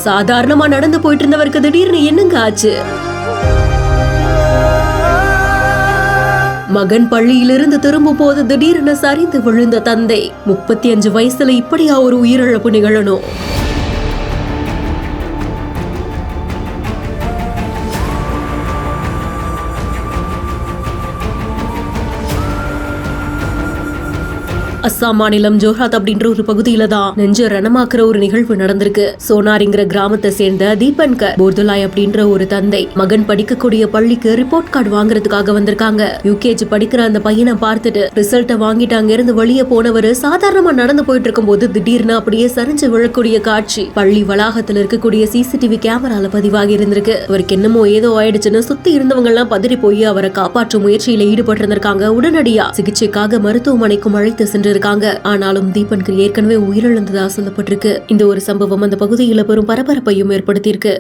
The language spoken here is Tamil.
சாதாரணமா நடந்து போயிட்டு இருந்தவருக்கு திடீர்னு என்னங்க ஆச்சு? மகன் பள்ளியிலிருந்து திரும்பும் போது திடீரென சரிந்து விழுந்த தந்தை. 35 வயசுல இப்படியா ஒரு உயிரிழப்பு நிகழணும்? அஸ்ஸாம் மாநிலம் ஜோர்ஹாத் அப்படின்ற ஒரு பகுதியில தான் நெஞ்ச ரணமாக்குற ஒரு நிகழ்வு நடந்திருக்கு. சோனாரிங்கிற கிராமத்தை சேர்ந்த தீபன்கர் போர்துலாய் அப்படின்ற ஒரு தந்தை மகன் படிக்கக்கூடிய பள்ளிக்கு ரிப்போர்ட் கார்டு வாங்குறதுக்காக வந்திருக்காங்க. யூகேஜி படிக்கிற அந்த பையனை பார்த்துட்டு ரிசல்ட்டை வாங்கிட்டு அங்க இருந்து வெளியே போனவர் சாதாரணமா நடந்து போயிட்டு இருக்கும் போது திடீர்னு அப்படியே சரிஞ்சு விழக்கூடிய காட்சி பள்ளி வளாகத்துல இருக்கக்கூடிய சிசிடிவி கேமரால பதிவாகி இருந்திருக்கு. அவருக்கு என்னமோ ஏதோ ஆயிடுச்சுன்னு சுத்தி இருந்தவங்க எல்லாம் பதறி போய் அவரை காப்பாற்றும் முயற்சியில ஈடுபட்டு இருந்திருக்காங்க. உடனடியா சிகிச்சைக்காக மருத்துவமனைக்கும் அழைத்து சென்று இருக்காங்க. ஆனாலும் தீபன்கர் ஏற்கனவே உயிரிழந்ததா சொல்லப்பட்டிருக்கு. இந்த ஒரு சம்பவம் அந்த பகுதியில் பெரும் பரபரப்பையும் ஏற்படுத்தியிருக்கு.